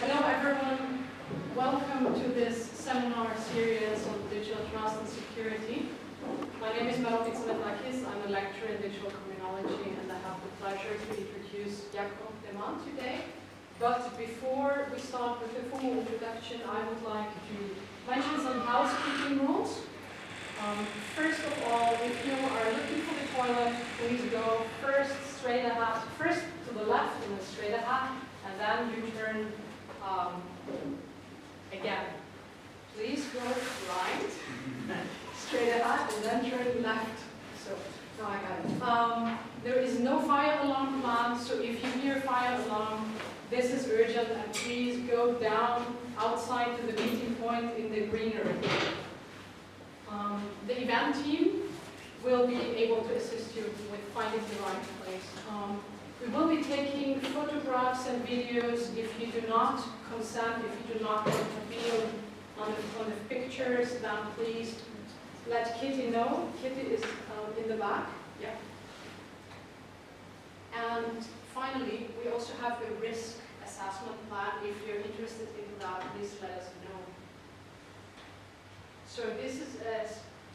Hello everyone, welcome to this seminar series on digital trust and security. My name is Jakob. I'm a lecturer in digital criminology and I have the pleasure to introduce Jakob Demant today. But before we start with the formal introduction, I would like to mention some housekeeping rules. First of all, if you are looking for the toilet, please go first to the left and then straight ahead, and then you turn again. Please go right, straight ahead, and then turn left. So, now I got it. There is no fire alarm planned, so if you hear fire alarm, this is urgent, and please go down outside to the meeting point in the greenery. The event team will be able to assist you with finding the right place. We will be taking photographs and videos. If you do not consent, if you do not want to be on the pictures, then please let Kitty know. Kitty is in the back. Yeah. And finally, we also have a risk assessment plan. If you're interested in that, please let us know. So this is a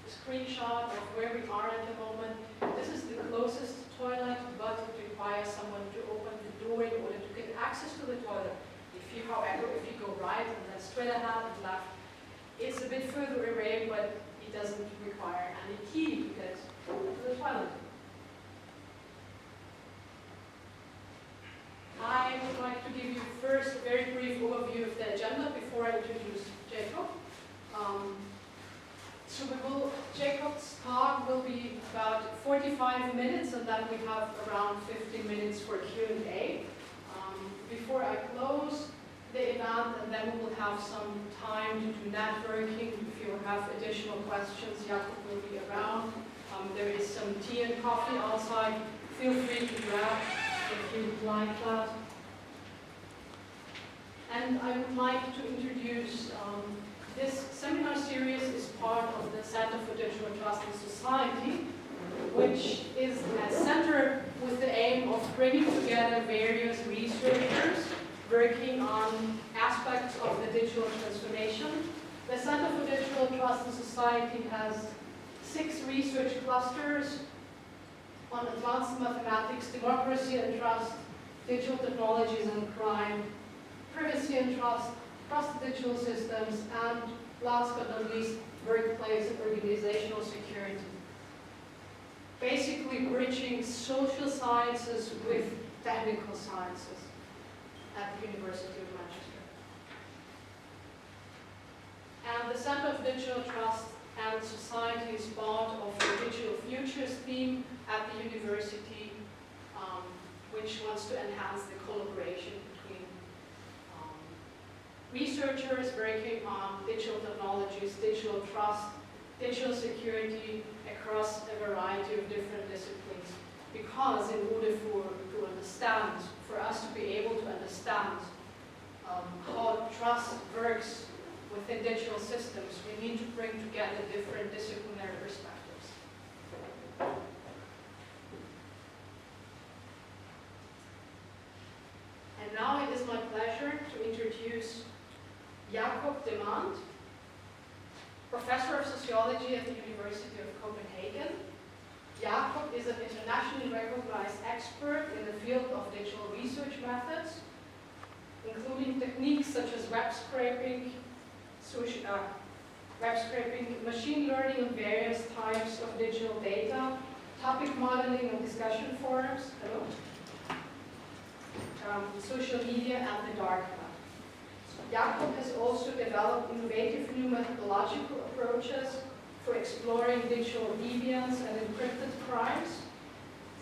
screenshot of where we are at the moment. This is the closest toilet, but it requires someone to open the door in order to get access to the toilet. However, if you go right and then straight ahead and left, it's a bit further away, but it doesn't require any key to get to the toilet. I would like to give you first a very brief overview of the agenda before I introduce Jakob. Jacob's talk will be about 45 minutes, and then we have around 50 minutes for Q&A. Before I close the event, and then we will have some time to do networking. If you have additional questions, Jakob will be around. There is some tea and coffee outside. Feel free to grab if you would like that. And I would like to introduce this seminar series is part of the Center for Digital Trust in Society, which is a center with the aim of bringing together various researchers working on aspects of the digital transformation. The Center for Digital Trust in Society has 6 research clusters on advanced mathematics, democracy and trust, digital technologies and crime, privacy and trust, trusted digital systems, and last but not least, workplace and organizational security. Basically bridging social sciences with technical sciences at the University of Manchester. And the Center of Digital Trust and Society is part of the Digital Futures theme at the university, which wants to enhance the collaboration between researchers working on digital technologies, digital trust, digital security across a variety of different disciplines. Because in order for us to be able to understand how trust works within digital systems, we need to bring together different disciplinary perspectives. And now it is my pleasure to introduce Jakob Demant, Professor of Sociology at the University of Copenhagen. Jakob is an internationally recognized expert in the field of digital research methods, including techniques such as web scraping, machine learning on various types of digital data, topic modeling on discussion forums, social media, and the dark web. Jakob has also developed innovative new methodological approaches for exploring digital deviance and encrypted crimes.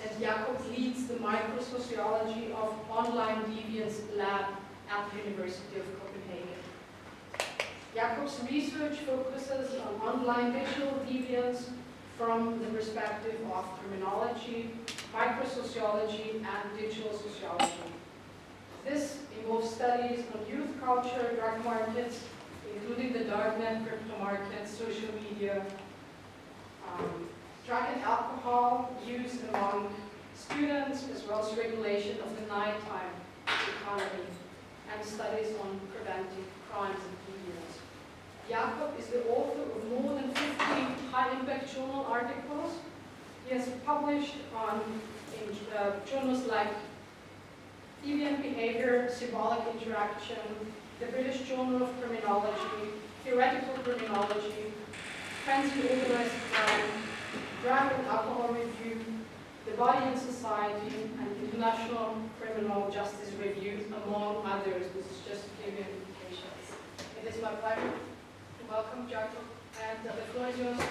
And Jakob leads the microsociology of online deviance lab at the University of Copenhagen. Jakob's research focuses on online digital deviance from the perspective of criminology, microsociology, and digital sociology. This involves studies on youth culture, drug markets, including the darknet, crypto markets, social media, drug and alcohol use among students, as well as regulation of the nighttime economy. and studies on preventing crimes and deviance. Jakob is the author of more than 50 high-impact journal articles. He has published in journals like Deviant Behavior, Symbolic Interaction, the British Journal of Criminology, Theoretical Criminology, Fancy Organized Crime, Drug and Alcohol Review, The Body and Society, and International Criminal Justice Review, among others. This is just to give you indications. It is my pleasure to welcome Jakob, and the floor is yours.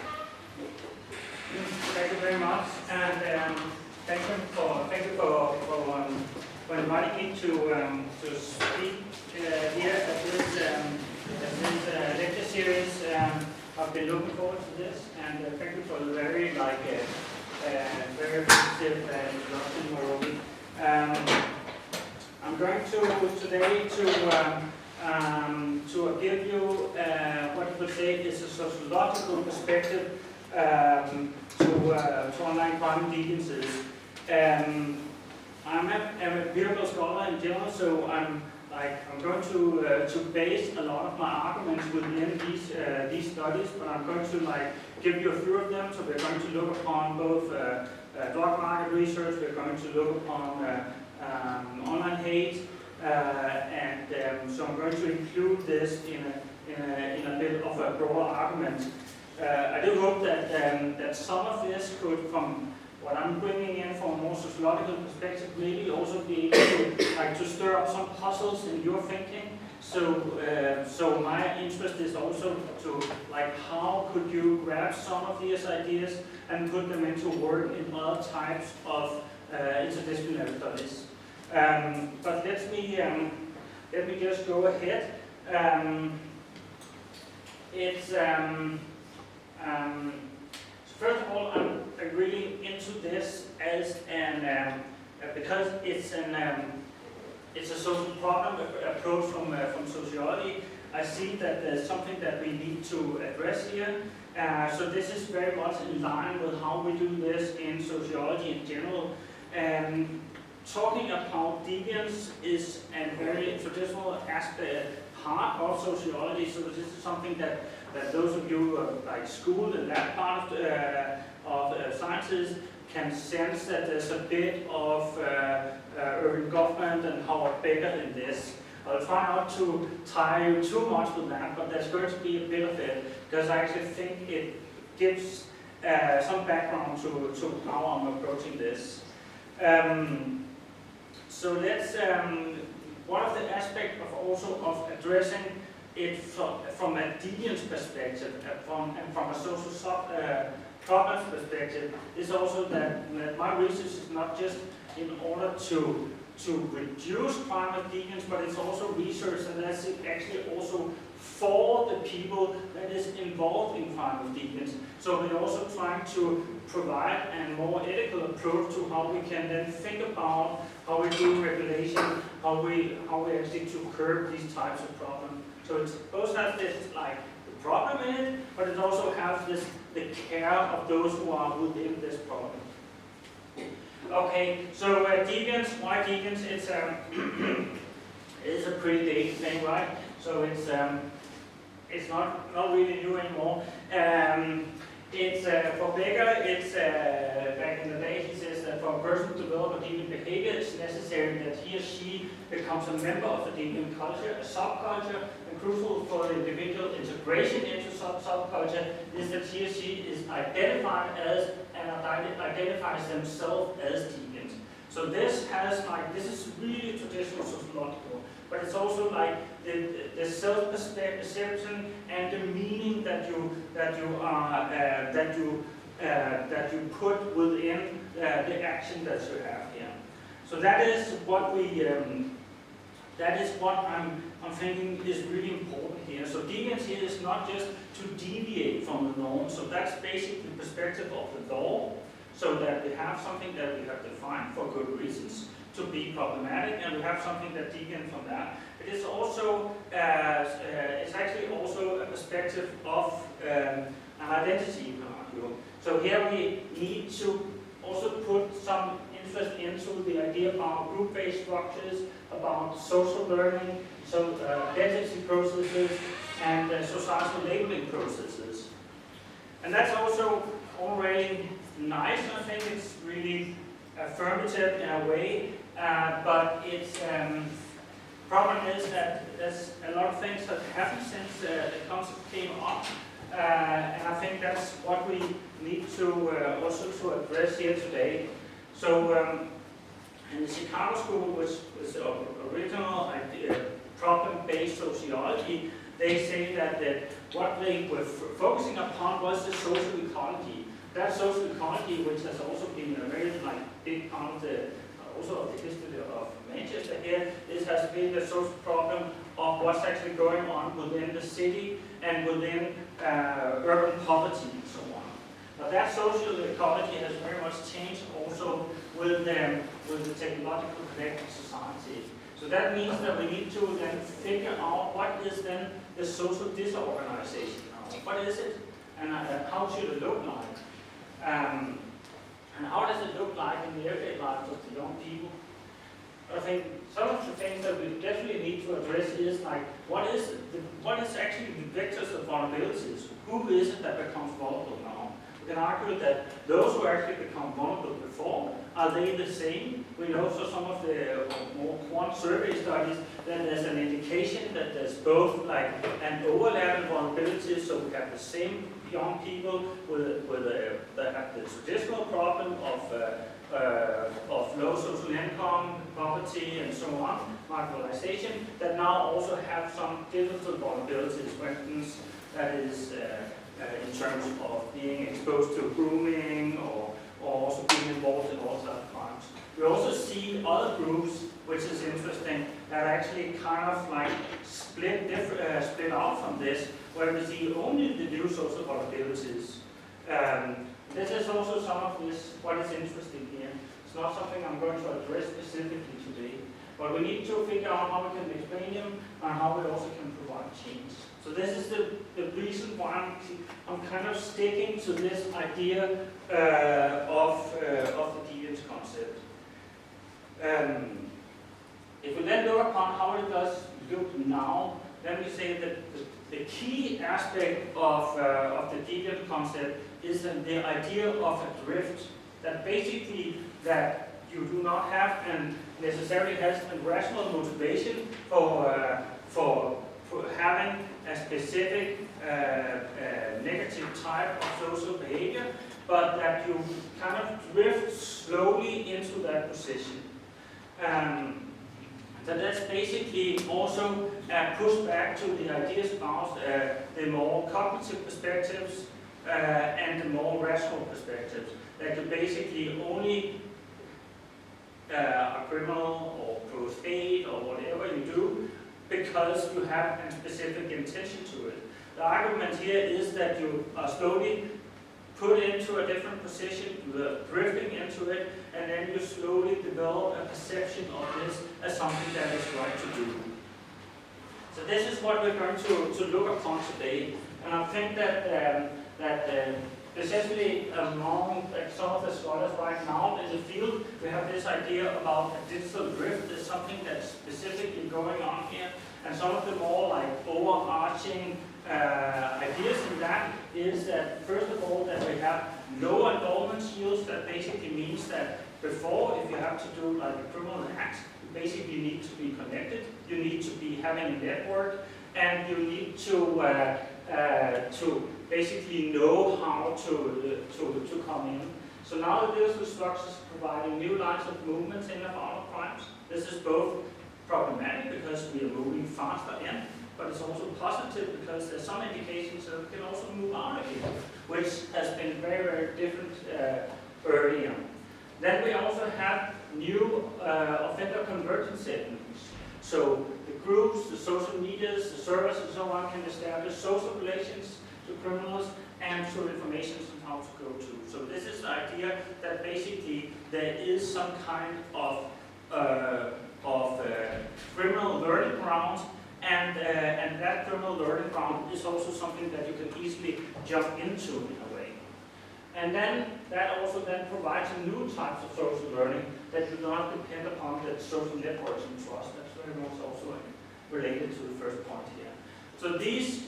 Thank you very much, and thank you for inviting me to speak here at this lecture series. I've been looking forward to this, and thank you for the very very positive introduction, Marobi. I'm going to today to give you what you could say is a sociological perspective to online crime and deviances. I'm a empirical scholar in general, so I'm going to base a lot of my arguments within these studies, but I'm going to give you a few of them. So we're going to look upon both drug market research, we're going to look upon online hate, and so I'm going to include this in a bit of a broader argument. I do hope that some of this could, from what I'm bringing in from a more sociological perspective, maybe also be able to stir up some puzzles in your thinking. So my interest is also to how could you grab some of these ideas and put them into work in other types of interdisciplinary studies. But let me just go ahead. First of all, I'm really into this as because it's a social problem approach from sociology. I see that there's something that we need to address here. So this is very much in line with how we do this in sociology in general. Talking about deviance is a very traditional part of sociology. So this is something that those of you who are schooled in that part of sciences can sense that there's a bit of urban government and how bigger in this. I'll try not to tie you too much with that, but there's going to be a bit of it, because I actually think it gives some background to how I'm approaching this. So let's, one of the aspects of addressing it from a deviance perspective, from a social problems perspective, is also that my research is not just in order to reduce crime and deviance, but it's also research, and that's actually also for the people that is involved in crime and deviance. So we're also trying to provide a more ethical approach to how we can then think about how we do regulation, how we actually to curb these types of problems. So it both has this the problem in it, but it also has the care of those who are within this problem. Okay, so deviance, why deviance? It's a pretty dated thing, right? So it's not really new anymore. It's for Becker, it's back in the day, he says that for a person to develop a deviant behavior, it's necessary that he or she becomes a member of a deviant culture, a subculture, and crucial for the individual integration into subculture is that he or she is identified as and identifies themselves as deviant. So this has this is really traditional sociological, but it's also the self-perception and the meaning that you put within the action that you have here. So that is what I'm thinking is really important here. So deviance here is not just to deviate from the norm. So that's basically the perspective of the law. So that we have something that we have defined for good reasons to be problematic, and we have something that deviates from that. It is also, it's actually also a perspective of an identity, you can argue. So here we need to also put some interest into the idea about group-based structures, about social learning, so identity processes, and societal labeling processes. And that's also already nice, and I think it's really affirmative in a way, but its problem is that there's a lot of things that happened since the concept came up, and I think that's what we need to also to address here today. So in the Chicago School, which was the original problem-based sociology, they say that what they were focusing upon was the social ecology. That social ecology, which has also been a very big part of the history of Manchester here, this has been the social problem of what's actually going on within the city and within urban poverty and so on. But that social ecology has very much changed also with the technological connected society. So that means that we need to then figure out what is then the social disorganization now. What is it, and how should it look like? And how does it look like in the everyday lives of the young people? I think some of the things that we definitely need to address is what is actually the vectors of vulnerabilities? Who is it that becomes vulnerable now? We can argue that those who actually become vulnerable before, are they the same? We know from some of the more quant survey studies that there's an indication that there's both an overlap in vulnerabilities, so we have the same young people that have the traditional problem of low social income, poverty, and so on, marginalization, that now also have some digital vulnerabilities, for instance, that is in terms of being exposed to grooming or also being involved in all sorts of crimes. We also see other groups, which is interesting, that actually kind of split out from this, where we see only the new social vulnerabilities. This is also some of this, what is interesting here. It's not something I'm going to address specifically today, but we need to figure out how we can explain them and how we also can provide change. So this is the reason why I'm kind of sticking to this idea of the deviance concept. If we then look upon how it does look now, then we say that the key aspect of the deviant concept is the idea of a drift, that basically that you do not have and necessarily has a rational motivation for having a specific negative type of social behavior, but that you kind of drift slowly into that position. So that's basically also pushed back to the ideas about the more cognitive perspectives and the more rational perspectives, that you basically only are criminal or post-aid or whatever you do because you have a specific intention to it. The argument here is that you are slowly put into a different position, you are drifting into it, and then you slowly develop a perception of this as something that is right to do. So this is what we're going to look upon today, and I think that especially among some of the scholars right now in the field, we have this idea about a digital drift. There's something that's specifically going on here, and some of the more overarching ideas in that is that, first of all, that we have low involvement yields. That basically means that before, if you have to do a criminal act, you basically need to be connected, you need to be having a network, and you need to basically know how to come in. So now the digital structures are providing new lines of movements in and out of crimes. This is both problematic because we are moving faster in, but it's also positive because there's some indications that we can also move out of here, which has been very, very different earlier. Then we also have new offender convergence techniques. So the groups, the social medias, the servers and so on can establish social relations to criminals and to information on how to go to. So this is the idea that basically there is some kind of criminal learning ground, and that criminal learning ground is also something that you can easily jump into in a way. And then that also then provides new types of social learning that do not depend upon the social networks and trust. That's very much also related to the first point here. So these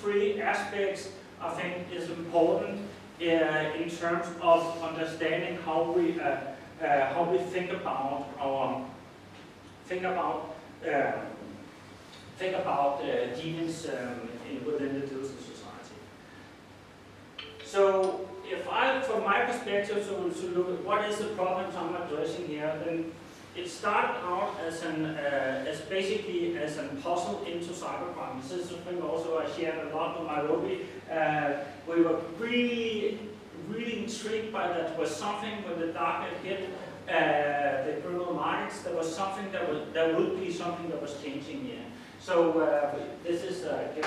three aspects, I think, is important in terms of understanding how we think about deviance within the digital society. So, if I, from my perspective, to look at what is the problems I'm addressing here, then it started out as basically as a puzzle into cybercrime. This is something also I shared a lot with Nairobi. We were really intrigued by that. There was something when the darknet hit the criminal markets. There was something there would be something that was changing here. So this is this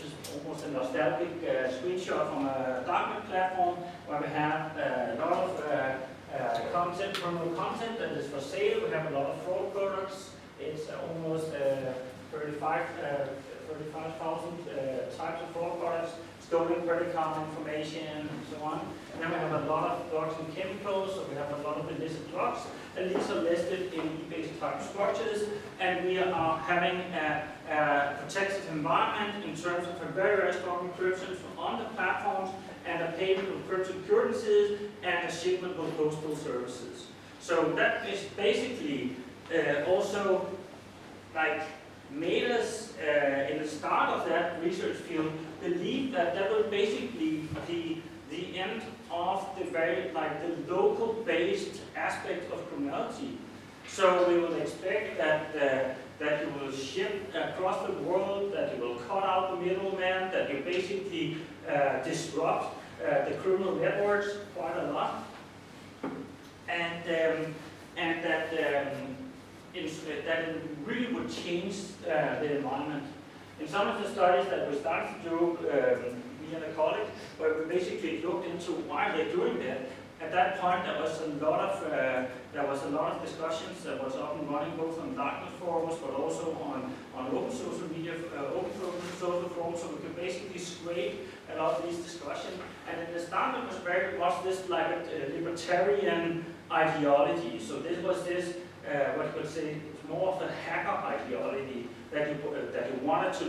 is almost a nostalgic screenshot from a darknet platform where we have a lot of content, criminal content that is for sale. We have a lot of fraud products. It's almost 35,000 types of fraud products, stolen credit card information, and so on. And then we have a lot of drugs and chemicals, so we have a lot of illicit drugs, and these are listed in eBay type structures, and we are having a protected environment in terms of a very strong encryption on the platforms, and a payment of cryptocurrencies, and a shipment of postal services. So that is basically also like made us, in the start of that research field, believe that that will basically be the end of the very, the local-based aspect of criminality. So we will expect that you will ship across the world, that you will cut out the middleman, that you basically disrupt the criminal networks quite a lot, and that it really would change the environment. In some of the studies that we started to do, me and a colleague, where we basically looked into why they're doing that. At that point, there was a lot of discussions that was up and running, both on darknet forums, but also on open social media, open social forums, so we could basically scrape a lot of these discussions. And in the start, it was very much this like a libertarian ideology. So this was this, what you could say, it's more of a hacker ideology that you wanted to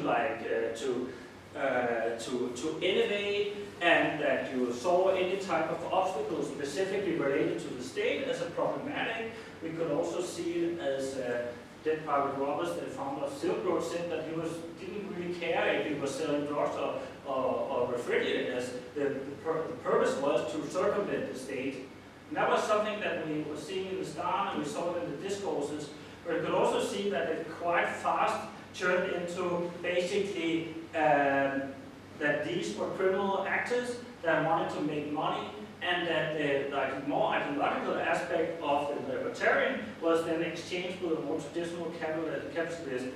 innovate, and that you saw any type of obstacles specifically related to the state as a problematic. We could also see it as Dead Private Robbers, the founder of Silk Road, said that he didn't really care if he was selling drugs or refrigerators. The purpose was to circumvent the state. And that was something that we were seeing in the start, and we saw it in the discourses, but you could also see that it quite fast turned into basically that these were criminal actors that wanted to make money, and that the more ideological aspect of the libertarian was then exchanged with a more traditional capitalist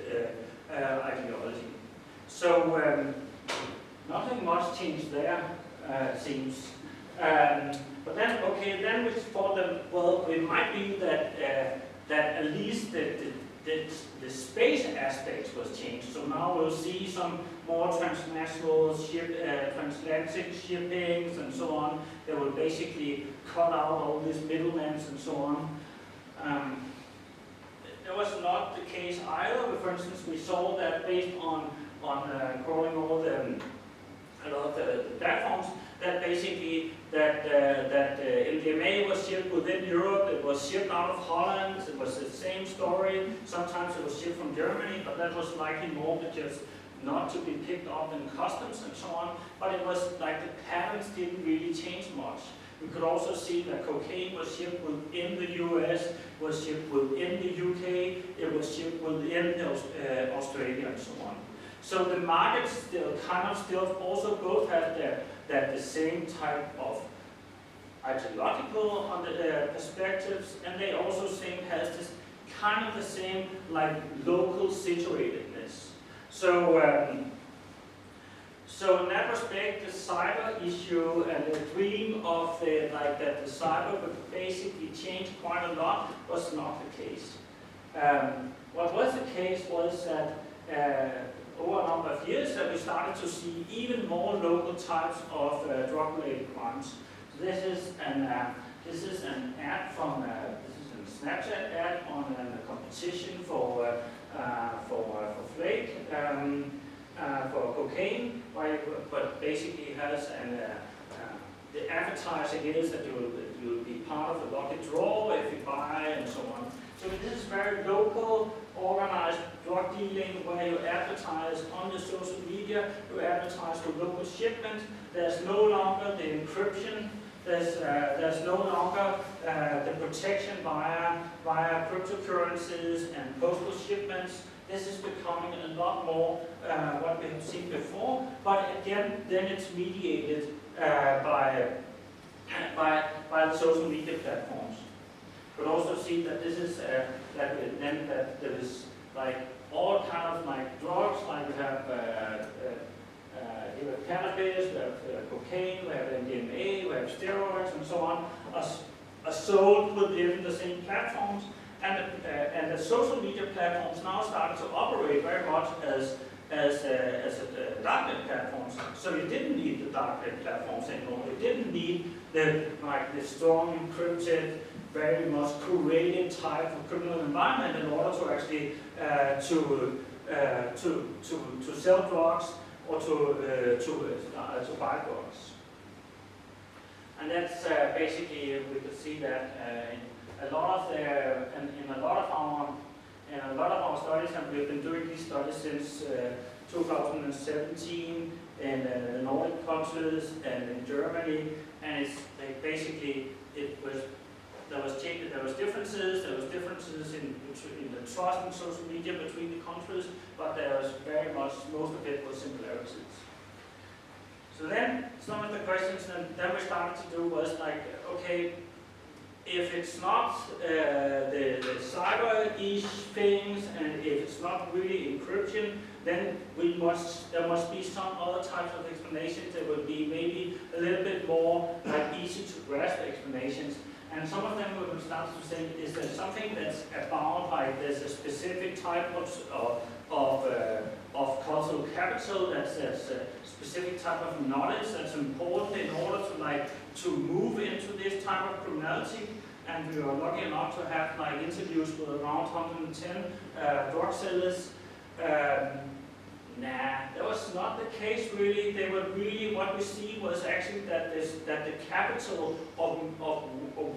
ideology. So nothing much changed there, it seems. But then, okay, then we thought that, well, it might be that at least the space aspect was changed. So now we'll see some more transnational transatlantic shippings and so on. They will basically cut out all these middlemen and so on. That was not the case either. But for instance, we saw that based on crawling all a lot of the platforms, that basically that MDMA was shipped within Europe, it was shipped out of Holland, it was the same story. Sometimes it was shipped from Germany, but that was likely more just not to be picked up in customs and so on. But it was like the patterns didn't really change much. We could also see that cocaine was shipped within the US, was shipped within the UK, it was shipped within Australia and so on. So the markets still also both have the same type of ideological perspectives, and they also has this kind of the same like local situatedness. So in that respect, the cyber issue and the dream of that the cyber would basically change quite a lot was not the case. What was the case was that over a number of years that we started to see even more local types of drug-related crimes. So this is an ad from this is in Snapchat ad on a competition for flake, for cocaine, but basically has the advertising is that you'll be part of a lucky draw if you buy and so on. So this is very local, organized drug dealing where you advertise on your social media, you advertise for local shipment. There's no longer the encryption. There's no longer the protection via cryptocurrencies and postal shipments. This is becoming a lot more what we have seen before, but again, then it's mediated by the social media platforms. But also see that this is that there is like all kind of like drugs, like we have cannabis, we have cocaine, we have MDMA, we have steroids, and so on, are sold within the same platforms. And the social media platforms now start to operate very much as darknet platforms. So you didn't need the darknet platforms anymore. You didn't need the strong encrypted, very much curated type of criminal environment in order to actually to sell drugs or to buy drugs. And that's basically we could see that in a lot of our studies, and we've been doing these studies since 2017 in the Nordic countries and in Germany, and it's like basically there was differences in the trust in social media between the countries, but there was very much, most of it was similarities. So then some of the questions then we started to do was like, okay, if it's not the cyber-ish things, and if it's not really encryption, then there must be some other types of explanations that would be maybe a little bit more like easy to grasp explanations. And some of them we will start to say, is there something that's about, like there's a specific type of cultural capital, that's a specific type of knowledge that's important in order to move into this type of criminality. And we were lucky enough to have like interviews with around 110 drug sellers. Nah, that was not the case really. They were really, what we see was actually that the capital of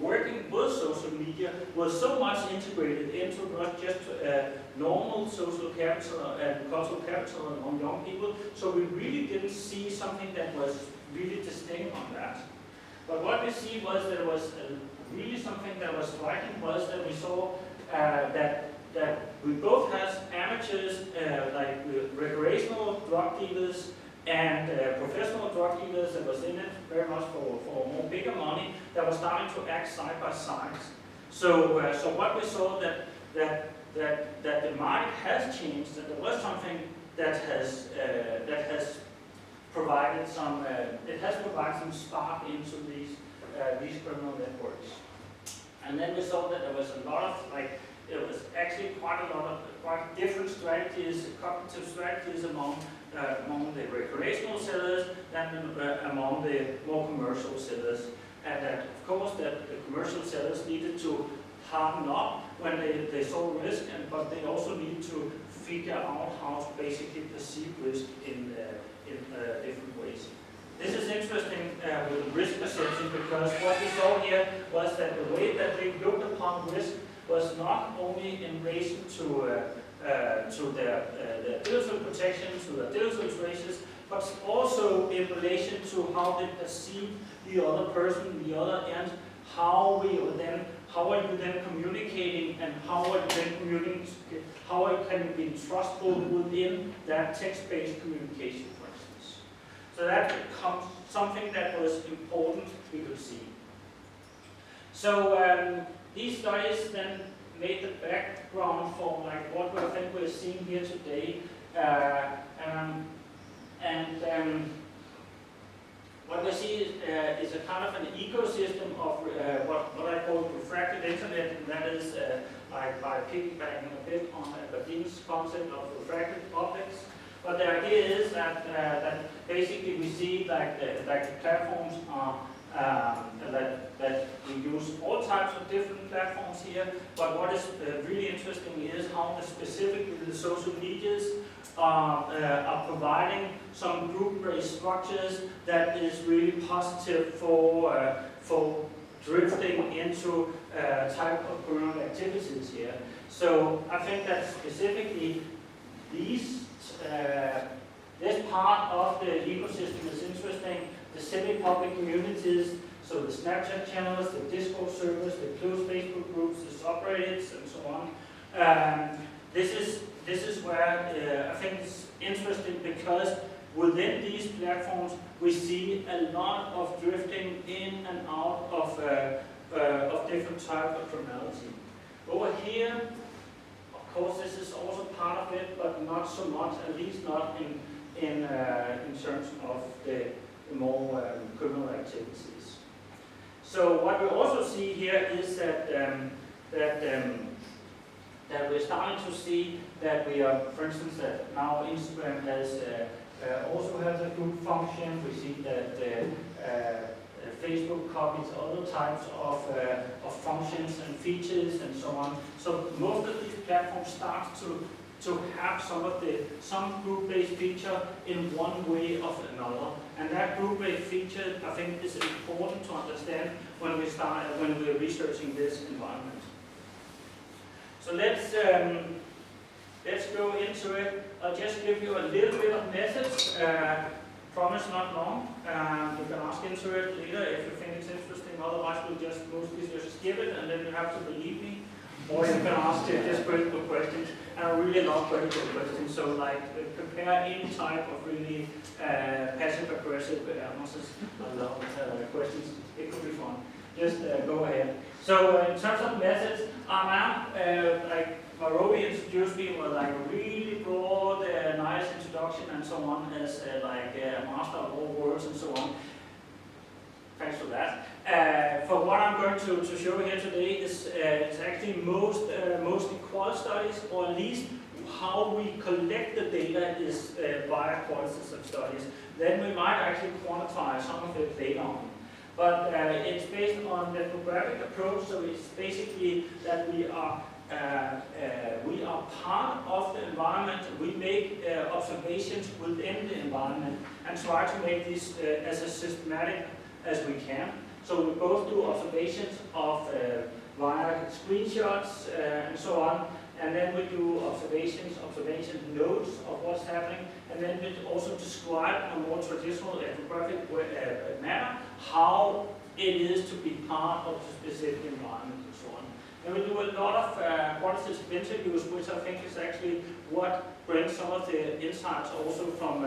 working with social media was so much integrated into not just normal social capital and cultural capital among young people. So we really didn't see something that was really distinct on that. But what we see was there was really something that was striking was that we saw that we both have amateurs, like recreational drug dealers and professional drug dealers that was in it very much for more bigger money that was starting to act side by side. So what we saw that the market has changed, that there was something that has provided some some spark into these criminal networks. And then we saw that there was a lot of it was actually quite different strategies, cognitive strategies among the recreational sellers than among the more commercial sellers. And that, of course, that the commercial sellers needed to harden up when they saw risk, but they also needed to figure out how to basically perceive risk in different ways. This is interesting with risk perception, because what we saw here was that the way that they looked upon risk was not only in relation to their digital protection, to their digital traces, but also in relation to how they perceive the other person, the other end. How are you then communicating, and how can you be trustful within that text-based communication, for instance? So that becomes something that was important we could see. So these studies then made the background for what I think we're seeing here today. What we see is a kind of an ecosystem of what I call refracted internet, and that is by piggybacking a bit on Badin's concept of refracted objects. But the idea is that basically we see the platforms are that we use all types of different platforms here, but what is really interesting is how specifically the social medias are providing some group-based structures that is really positive for drifting into type of criminal activities here. So I think that specifically this part of the ecosystem is interesting. The semi-public communities, so the Snapchat channels, the Discord servers, the closed Facebook groups, the subreddits, and so on. This is where I think it's interesting because within these platforms we see a lot of drifting in and out of different types of criminality. Over here, of course, this is also part of it, but not so much, at least not in terms of the more criminal activities. So what we also see here is that we're starting to see that we are, for instance, that now Instagram has also has a group function. We see that Facebook copies other types of functions and features and so on. So most of these platforms start to have some group-based feature in one way or another. And that group-based feature, I think, is important to understand when we're researching this environment. So let's go into it. I'll just give you a little bit of message. Promise not long. You can ask into it later if you think it's interesting. Otherwise, we'll just mostly just skip it, and then you have to believe me. Or you can ask just critical questions. And I really love critical questions. So like prepare any type of really passive-aggressive answers. I love questions. It could be fun. Just go ahead. So in terms of methods, like Marobi introduced me with like a really broad, nice introduction and so on as like a master of all words and so on. Thanks for that. For what I'm going to show here today is it's actually mostly qual studies, or at least how we collect the data is via qualitative studies. Then we might actually quantify some of it later on. But it's based on the ethnographic approach, so it's basically that we are part of the environment. We make observations within the environment and try to make this as systematic as we can. So we both do observations of via screenshots and so on, and then we do observation notes of what's happening, and then we also describe in a more traditional ethnographic manner how it is to be part of the specific environment and so on. And we do a lot of quantitative interviews, which I think is actually what brings some of the insights also from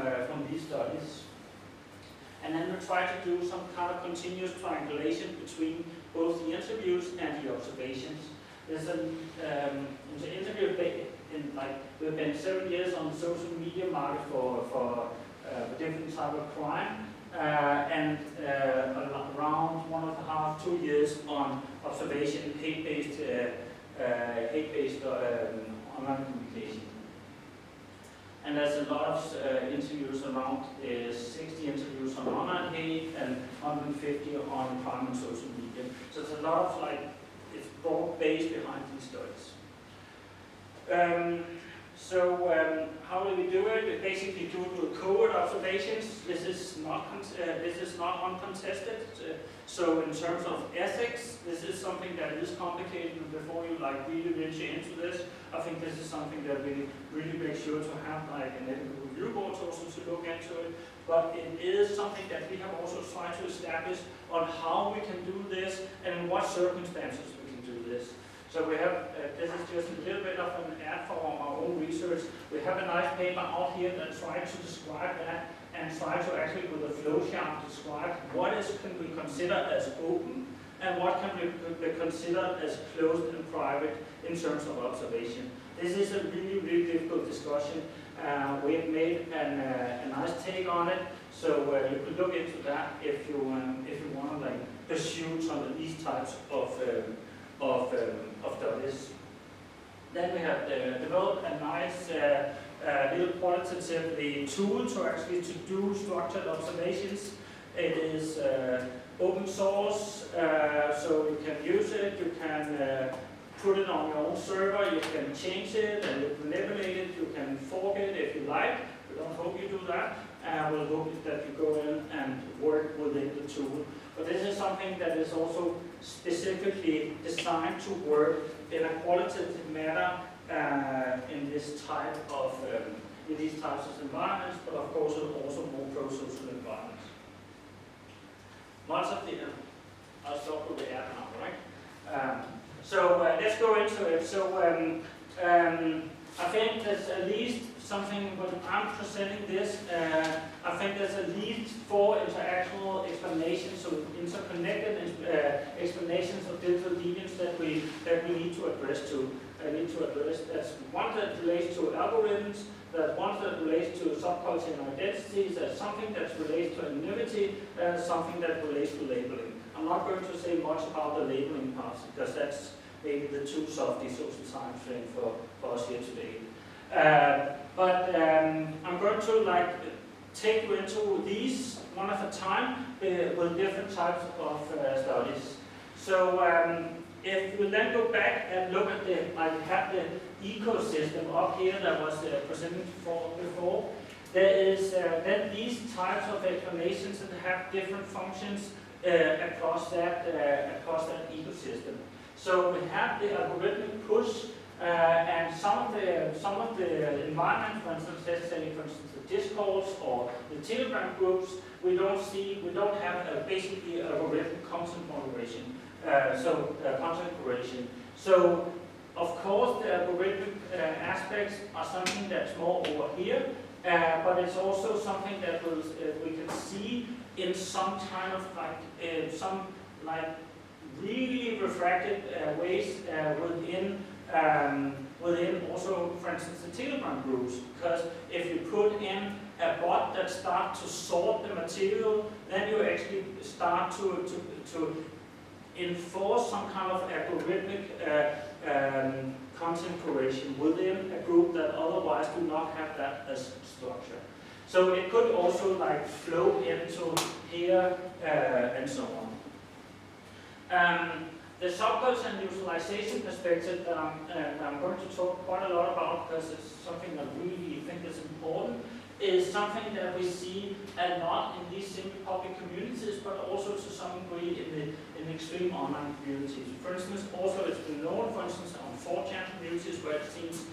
these studies. And then we try to do some kind of continuous triangulation between both the interviews and the observations. There's an interview we've been 7 years on the social media market for different type of crime, and around 1.5 to 2 years on observation hate-based online communication. And there's a lot of interviews around 60 interviews on online hate and 150 on crime and social media. So it's a lot of it's broad-based behind these studies. How do we do it? We basically do cohort observations. This is not uncontested. So in terms of ethics, this is something that is complicated. And before you really venture into this, I think this is something that we really make sure to have an ethical review board also to look into it. But it is something that we have also tried to establish on how we can do this and in what circumstances we can do this. So we have, this is just a little bit of an ad for our own research. We have a nice paper out here that tries to describe that and try to actually, with a flowchart, describe what can we consider as open and what can be considered as closed and private in terms of observation. This is a really, really difficult discussion. We have made a nice take on it, so you could look into that if you want to pursue some of these types of studies. Then we have developed a nice little qualitative tool to actually do structured observations. It is open source, so you can use it, you can put it on your own server, you can change it and manipulate it, you can fork it if you like. We don't hope you do that. We'll hope that you go in and work within the tool. But this is something that is also specifically designed to work in a qualitative manner in this type of in these types of environments, but of course also more pro-social environments. Much of the I'll stop with the app now, right? So let's go into it. So I think there's at least something, when I'm presenting this, I think there's at least 4 interactional explanations, so interconnected explanations of digital deviance that we need to address. That's one that relates to algorithms, there's one that relates to subculture and identities, there's something that relates to anonymity, and something that relates to labeling. I'm not going to say much about the labeling part, because that's maybe the too softy social science thing for us here today. But I'm going to take you into these one at a time with different types of studies. So if we then go back and look at I have the ecosystem up here that was presented before. There is then these types of explanations that have different functions across that ecosystem. So we have the algorithmic push, and some of the environment, for instance, let's say, for instance, the Discourse or the Telegram groups, we don't have basically algorithmic content moderation, content curation. So of course the algorithmic aspects are something that's more over here, but it's also something that we can see in some kind of really refracted ways within also, for instance, the Telegram groups. Because if you put in a bot that starts to sort the material, then you actually start to enforce some kind of algorithmic content curation within a group that otherwise do not have that as structure. So it could also flow into here and so on. The subculture and utilization perspective that I'm going to talk quite a lot about, because it's something that I really think is important, is something that we see a lot in these semi-public communities, but also to some degree in extreme online communities. For instance, also it's been known, for instance, on 4chan communities where it seems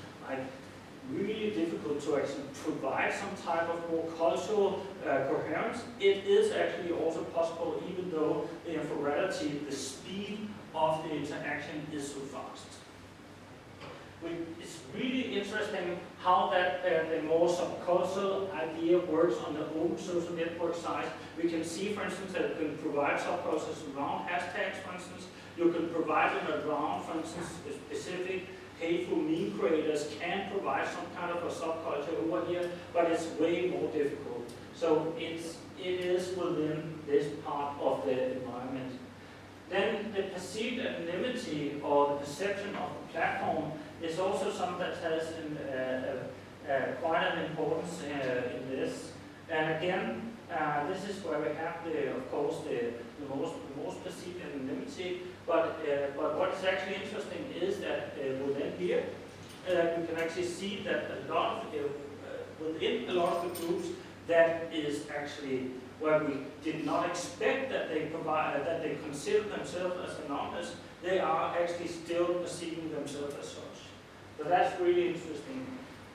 really difficult to actually provide some type of more cultural coherence. It is actually also possible, even though in reality the speed of the interaction is so fast. It's really interesting how that the more subcultural idea works on the open social network side. We can see, for instance, that you can provide subcultures around hashtags, for instance. You can provide them around, for instance, specific hateful meme creators can provide some kind of a subculture over here, but it's way more difficult. So it is within this part of the environment. Then the perceived anonymity or the perception of the platform is also something that has quite an importance in this. And again, this is where we have of course, the most perceived anonymity. But what is actually interesting is that within here, you can actually see that a lot of within a lot of the groups, that is actually where we did not expect that they consider themselves as anonymous. They are actually still perceiving themselves as such. So that's really interesting.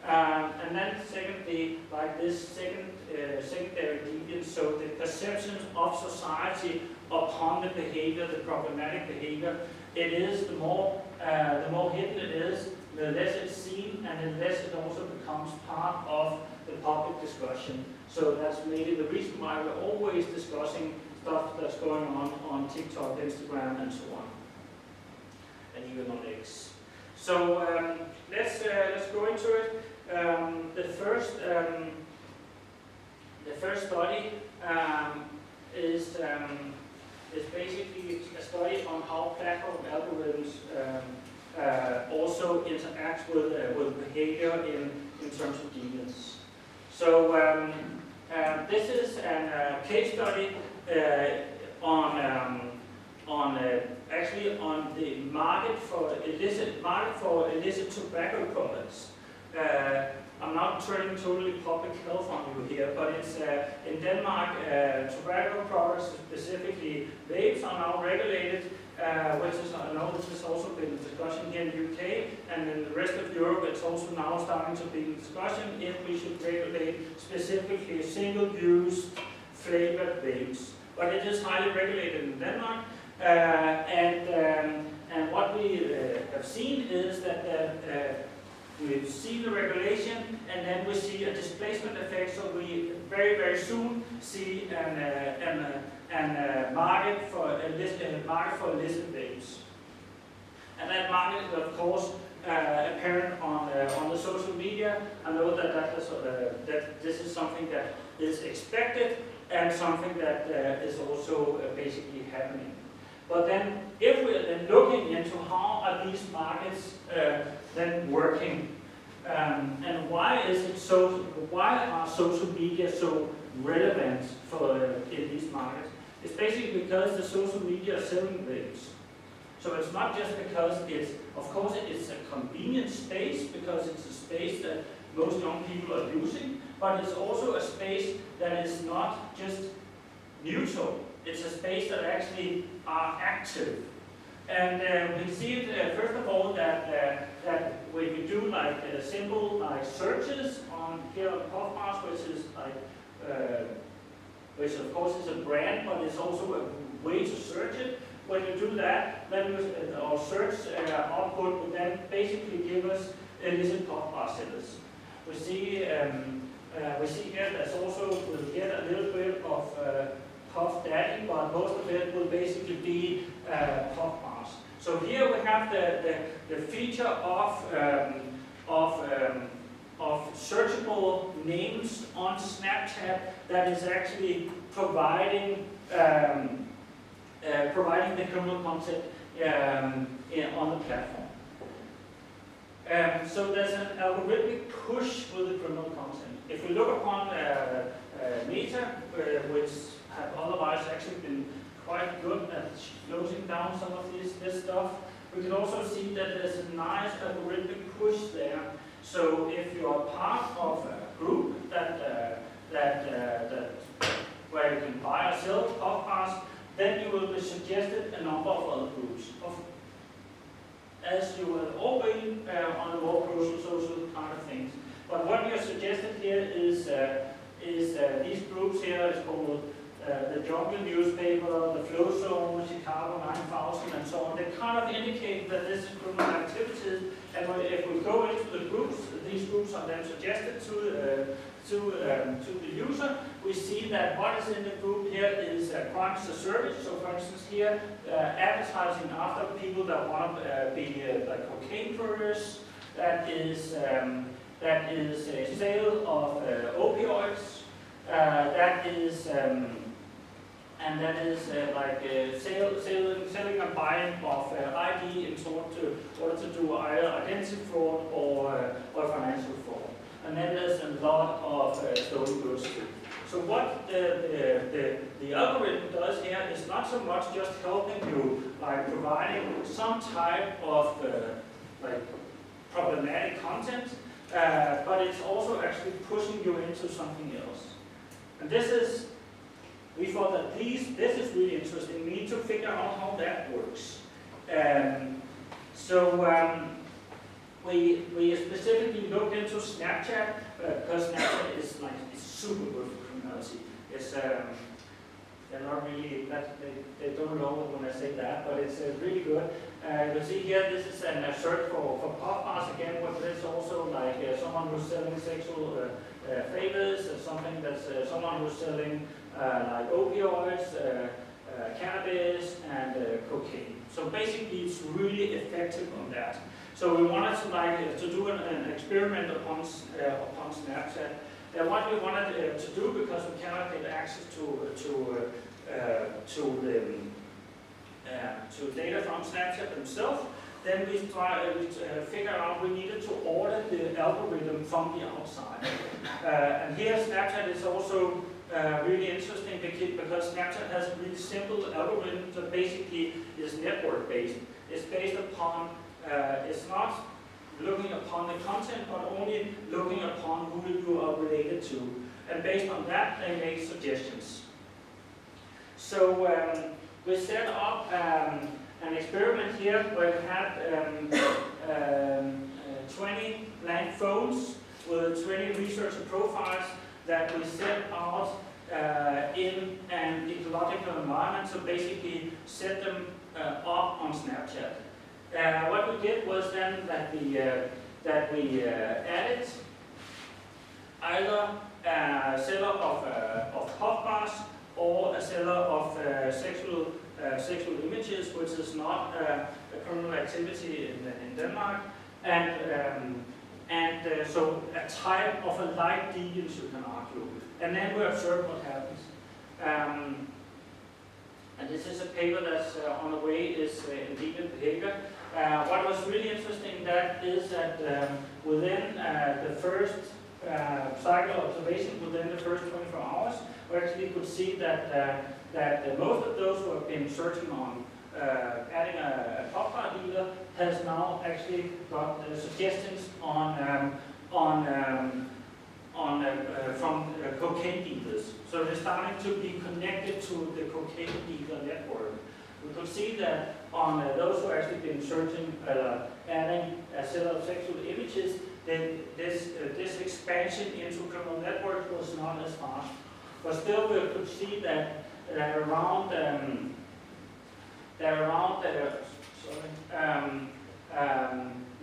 And then secondly, this secondary deviance, so the perceptions of society upon the behavior, the problematic behavior, it is the more hidden it is, the less it's seen, and the less it also becomes part of the public discussion. So that's maybe the reason why we're always discussing stuff that's going on TikTok, Instagram, and so on, and even on X. So let's go into it. The first study is basically a study on how platform algorithms also interact with behavior in terms of deviance. So This is a case study actually on the market for illicit tobacco products. I'm not turning totally public health on you here, but it's in Denmark, tobacco products, specifically vapes, are now regulated, which is, I know this has also been in discussion here in the UK, and in the rest of Europe it's also now starting to be in discussion if we should regulate specifically single-use flavored vapes. But it is highly regulated in Denmark, and what we have seen is that we see the regulation, and then we see a displacement effect. So we very, very soon see a market for illicit vapes, and that market is of course apparent on the social media. I know that this is something that is expected and something that is also basically happening. But then, if we're then looking into how are these markets then working, and why are social media so relevant in these markets? It's basically because the social media are selling vapes. So it's not just because of course it's a convenient space, because it's a space that most young people are using, but it's also a space that is not just neutral. It's a space that actually are active. And we see it, first of all, that when we do like simple like searches on here on Puff Bars, which of course is a brand, but it's also a way to search it. When you do that, then our search output will then basically give us illicit Puff Bar sellers. We see here that's also, we'll get a little bit of Puff Daddy, but most of it will basically be Puff Bars. So here we have the feature of searchable names on Snapchat that is actually providing the criminal content on the platform. So there's an algorithmic push with the criminal content. If we look upon Meta, which have otherwise actually been quite good at closing down some of this stuff, we can also see that there's a nice algorithmic push there. So if you are part of a group where you can buy or sell Puff Bars, then you will be suggested a number of other groups. As you will already on the more social kind of things. But what we are suggested here is these groups here is called the Jungle Newspaper, the Flow Zone, Chicago 9000, and so on. They kind of indicate that this is criminal activities, and if we go into the groups, these groups are then suggested to the user. We see that what is in the group here is crimes as a service. So, for instance, here advertising after people that want to be like cocaine couriers. That is a sale of opioids. Selling and buying of ID in order to do either identity fraud or financial fraud. And then there's a lot of stolen goods too. So what the algorithm does here is not so much just helping you by providing some type of problematic content, but it's also actually pushing you into something else. And we thought that this is really interesting. We need to figure out how that works. We specifically looked into Snapchat because Snapchat is super good for criminality. They're not really they don't know when I say that, but it's really good. You see here, this is a search for Puff Bars again, but there's also like someone who's selling sexual favors, something that's someone who's selling like opioids, cannabis, and cocaine. So basically, it's really effective on that. So we wanted to do an experiment upon Snapchat. And what we wanted to do, because we cannot get access to data from Snapchat themselves, then we figured out we needed to order the algorithm from the outside. And here Snapchat is also really interesting because Snapchat has a really simple algorithm that basically is network based. It's based upon, it's not looking upon the content, but only looking upon who you are related to. And based on that, they make suggestions. So we set up an experiment here where we had 20 blank phones with 20 researcher profiles that we set out in an ecological environment, so basically set them up on Snapchat. What we did was then that we added either a seller of puff bars or a seller of sexual images, which is not a criminal activity in Denmark, and so a type of a light deviance, you can argue. And then we observe what happens. And this is a paper that's on the way, is in deviant behavior. What was really interesting that is that within the first cycle observation, within the first 24 hours, we actually could see that most of those who have been searching on adding a pop bar dealer has now actually got suggestions from cocaine dealers. So they're starting to be connected to the cocaine dealer network. We could see that on those who actually been searching, adding a set of sexual images, then this expansion into criminal networks was not as fast. But still, we could see that around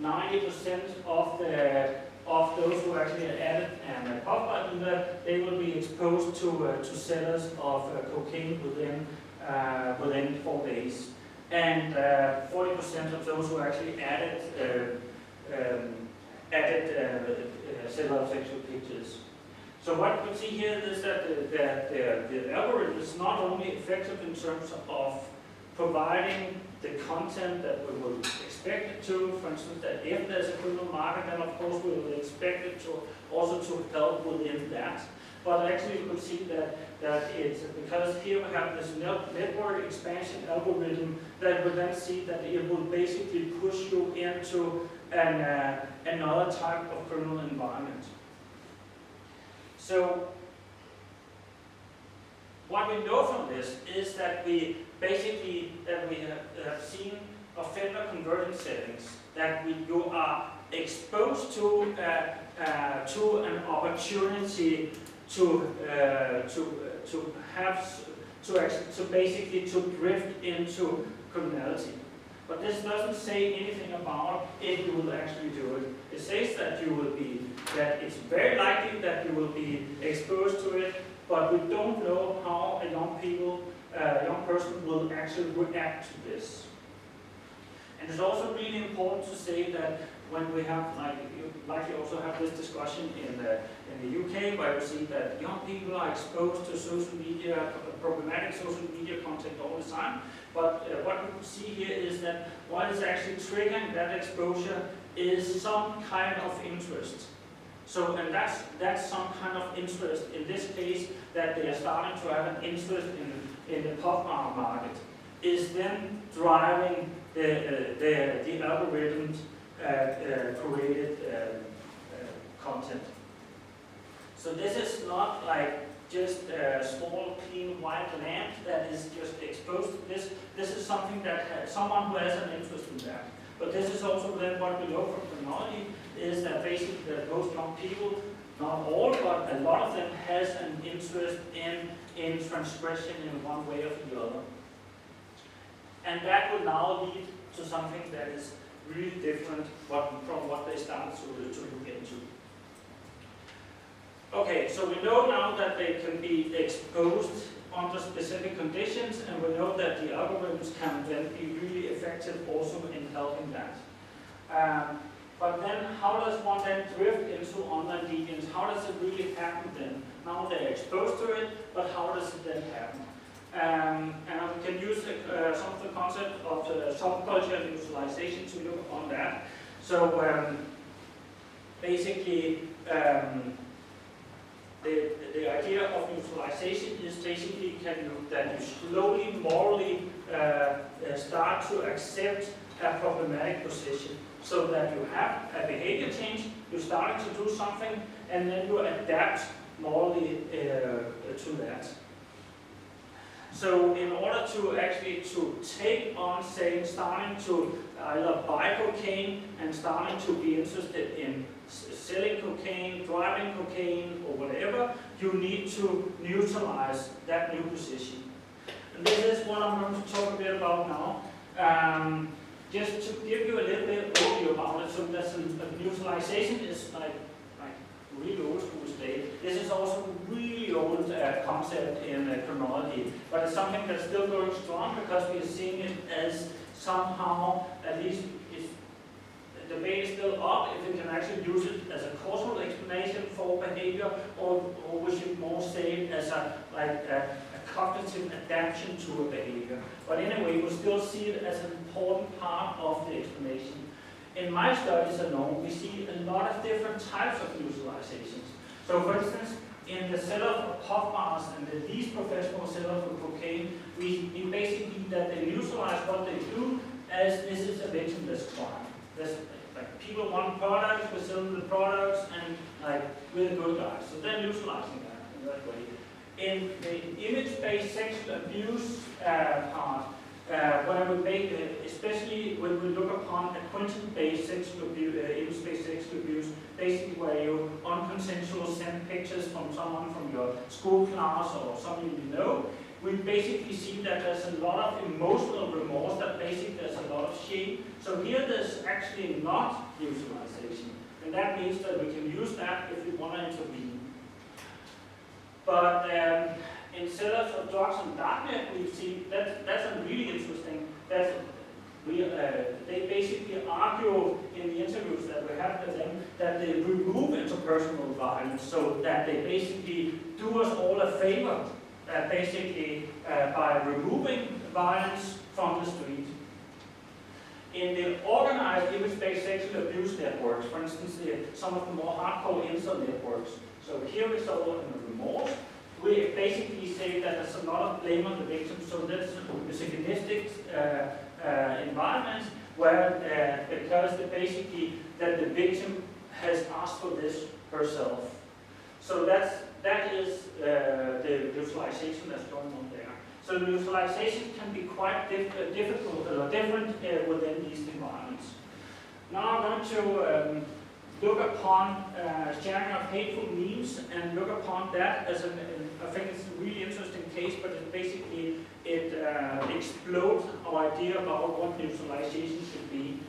90% of those who actually added a pop bar dealer, they will be exposed to sellers of cocaine within 4 days, and 40% of those who actually added seller of sexual pictures. So what we see here is that the algorithm is not only effective in terms of providing the content that we will expect it to. For instance, that if there's a criminal market, then of course we will expect it to also to help within that. But actually you could see that it's because here we have this network expansion algorithm that will then see that it will basically push you into another type of criminal environment. So what we know from this is that we have seen offender convergence settings, that you are exposed to an opportunity to basically drift into criminality. But this doesn't say anything about if you will actually do it. It says that that it's very likely that you will be exposed to it, but we don't know how a young person will actually react to this. And it's also really important to say that when we have, you likely also have this discussion in the UK, where we see that young people are exposed to social media, problematic social media content all the time. But what we see here is that what is actually triggering that exposure is some kind of interest. So, and that's some kind of interest. In this case, that they are starting to have an interest in the pop art market, is then driving the algorithms created content. So this is not like just a small clean white lamp that is just exposed to this. This is something that someone who has an interest in that. But this is also then what we know from criminology, is that basically that most young people, not all, but a lot of them has an interest in transgression in one way or the other. And that will now lead to something that is really different from what they started to look into. Okay, so we know now that they can be exposed under specific conditions, and we know that the algorithms can then be really effective also in helping that. But then how does one then drift into online deviance? How does it really happen then? Now they're exposed to it, but how does it then happen? And we can use some of the concept of subculture and utilization to look upon that. So basically, neutralization is basically that you slowly, morally start to accept a problematic position. So that you have a behavior change, you're starting to do something, and then you adapt morally to that. So in order to actually take on, say, starting to either buy cocaine and starting to be interested in selling cocaine, driving cocaine, or whatever, you need to neutralize that new position. And this is what I'm going to talk a bit about now. Just to give you a little bit overview about it, so that's neutralization is like really old school state. This is also a really old concept in criminology, but it's something that's still going strong because we are seeing it as somehow, at least the debate is still up if we can actually use it as a causal explanation for behavior, or we should more say it as a cognitive adaptation to a behavior. But anyway, we still see it as an important part of the explanation. In my studies alone, we see a lot of different types of neutralizations. So for instance, in the setup of puff bars and the least professional setup for cocaine, we basically that they neutralize what they do as this is a victimless crime. There's, like, people want products, we're selling the products, and like we're the good guys. So they're neutralizing that in that way. In the image-based sexual abuse part, where we especially when we look upon acquaintance-based sexual abuse, image-based sexual abuse, basically where you unconsensual send pictures from someone from your school class or someone you know, we basically see that there's a lot of emotional remorse, that basically there's a lot of shame. So here there's actually not neutralization, and that means that we can use that if we want to intervene. But in setups of drugs and darknet, we see that's a really interesting. They basically argue in the interviews that we have with them that they remove interpersonal violence, so that they basically do us all a favor, by removing violence from the street. In the organized image-based sexual abuse networks, for instance, some of the more hardcore incel networks. So here we saw in the remorse, we basically say that there's a lot of blame on the victim. So that's a misogynistic environment where because that the victim has asked for this herself. So that is the neutralization that's going on there. So neutralization can be quite difficult or different within these environments. Now I'm going to look upon sharing of hateful memes and look upon that as I think it's a really interesting case, but it explodes our idea about what neutralization should be.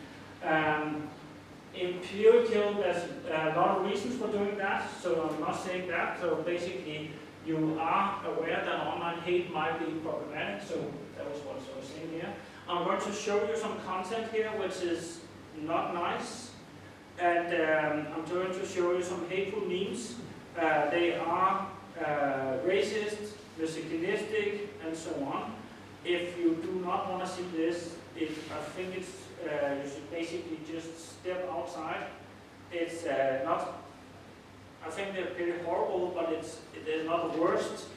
Empirical, there's a lot of reasons for doing that, so I'm not saying that. So basically, you are aware that online hate might be problematic, so that was what I was saying here. I'm going to show you some content here which is not nice, and I'm going to show you some hateful memes. They are racist, misogynistic, and so on. If you do not want to see this, I think it's you should basically just step outside. It's not. I think they're pretty horrible, but they're not the worst.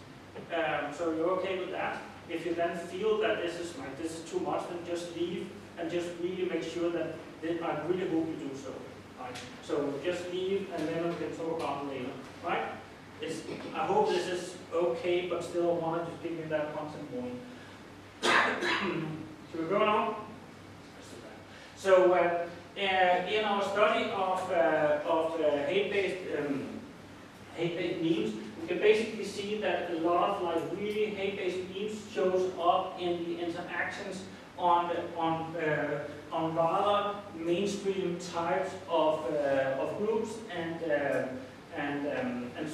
So you're okay with that. If you then feel that this is too much, then just leave and just really make sure that I really hope you do so. Right? So just leave, and then we can talk about it later. Right? I hope this is okay, but still I wanted to give you that content warning. Should we go now? So in our study of hate-based memes, we can basically see that a lot of really hate-based memes shows up in the interactions on rather mainstream types of groups and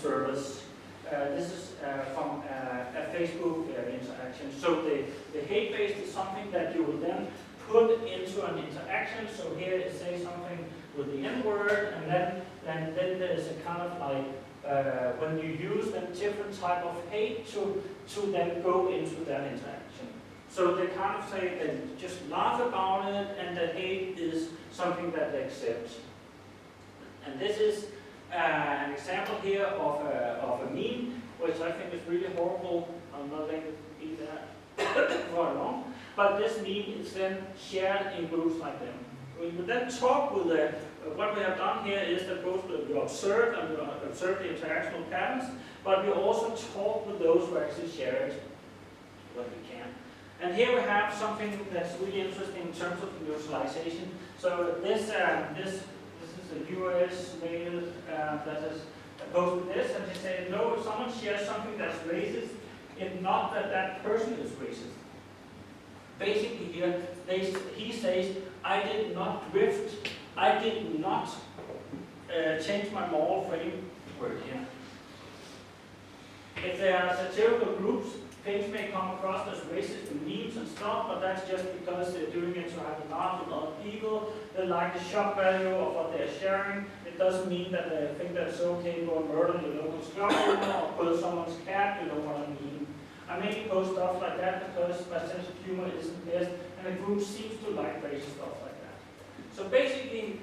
servers. This is from a Facebook interaction. So the hate-based is something that you will then put into an interaction. So here it says something with the N-word, and then there's a kind of like when you use a different type of hate to then go into that interaction. So they kind of say they just laugh about it, and the hate is something that they accept. And this is an example here of a meme, which I think is really horrible. I'm not letting it be that for long. But this meme is then shared in groups like them. We then talk with what we have done here is that both we observe and we observe the interactional patterns, but we also talk with those who actually share it what we can. And here we have something that's really interesting in terms of neutralization. So this is a US male that has posted this, and he said, no, if someone shares something that's racist, it's not that that person is racist. Basically here, he says, I did not drift, I did not change my moral framework here. If there are satirical groups, things may come across as racist in memes and stuff, but that's just because they're doing it to have a laugh with other people. They like the shock value of what they're sharing. It doesn't mean that they think that it's okay to go and murder your local shop or pull someone's cat, you know what I mean. I mainly post stuff like that because my sense of humor isn't best, and the group seems to like racist stuff like that. So basically,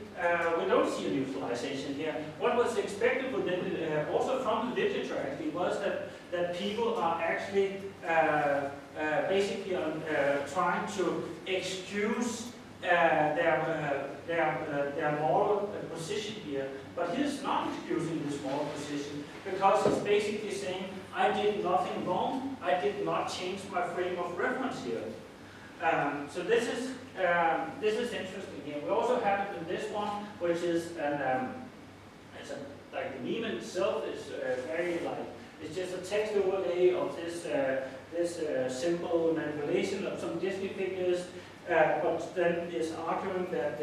we don't see a neutralization here. What was expected within also from the literature actually was that people are actually basically trying to excuse their moral position here, but he's not excusing this moral position because he's basically saying, I did nothing wrong, I did not change my frame of reference here. So this is interesting here. We also have it in this one, which is like the meme in itself is very like, it's just a text overlay of this simple manipulation of some Disney figures, but then is arguing that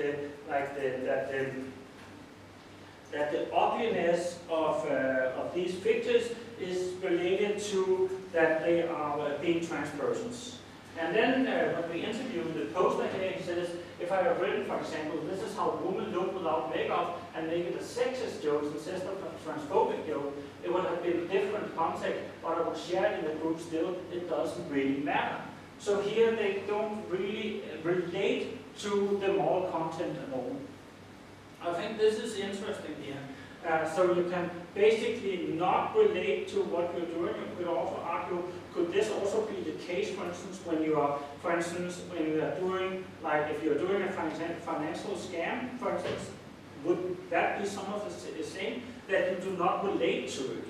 the obviousness of these figures is related to that they are being transpersons. And then when we interviewed the poster here, he says, if I have written, for example, this is how women look without makeup, and make it a sexist joke instead of a transphobic joke, it would have been a different context, but I would share it in the group still, it doesn't really matter. So here they don't really relate to the moral content at all. I think this is interesting here. So you can basically not relate to what you're doing. You could also argue, could this also be the case, for instance, when you are doing, like if you're doing a financial scam, for instance, would that be some of the same, that you do not relate to it?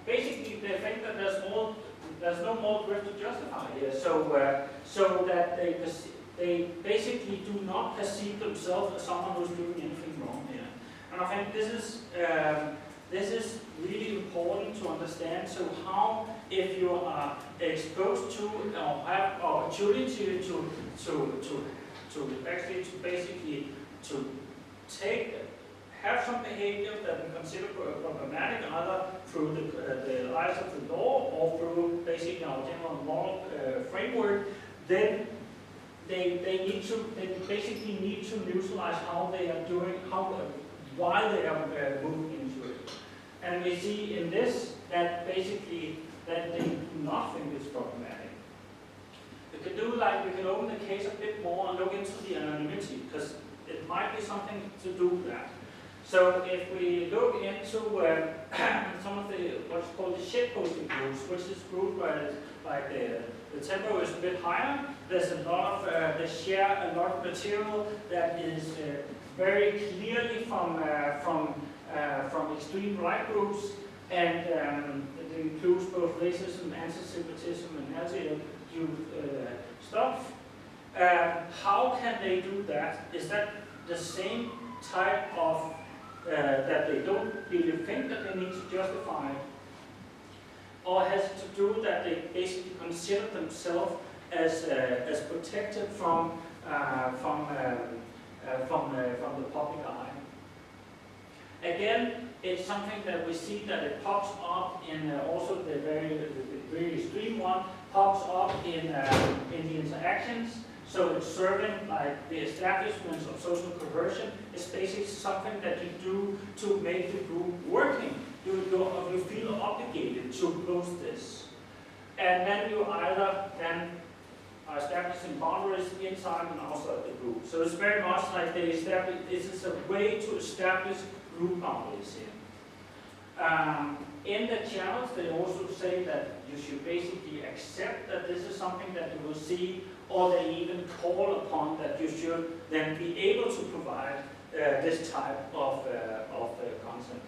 Basically they think that there's no more drift to justify here, so that they basically do not perceive themselves as someone who's doing anything wrong here. And I think this is really important to understand. So how, if you are exposed to or have opportunity to have some behavior that we consider problematic, either through the eyes of the law or through basically our general moral framework, then they basically need to neutralize how they are doing, why they are moving into it. And we see in this that basically that they do not think it's problematic. We can open the case a bit more and look into the anonymity, because it might be something to do with that. So if we look into some of what's called the shitposting groups, which is group where like the tempo is a bit higher, there's a lot of they share a lot of material that is very clearly from extreme right groups, and it includes both racism, anti-Semitism, and anti-Jew stuff. How can they do that? Is that the same type of that they don't really think that they need to justify, or has it to do that they basically consider themselves as protected from the public eye? Again, it's something that we see that it pops up in also the very extreme one pops up in the interactions. So it's serving like the establishments of social coercion is basically something that you do to make the group working. You feel obligated to post this. And then you either then are establishing boundaries inside and outside the group. So it's very much like they establish, this is a way to establish group boundaries here. In the channels, they also say that you should basically accept that this is something that you will see, or they even call upon that you should then be able to provide this type of content.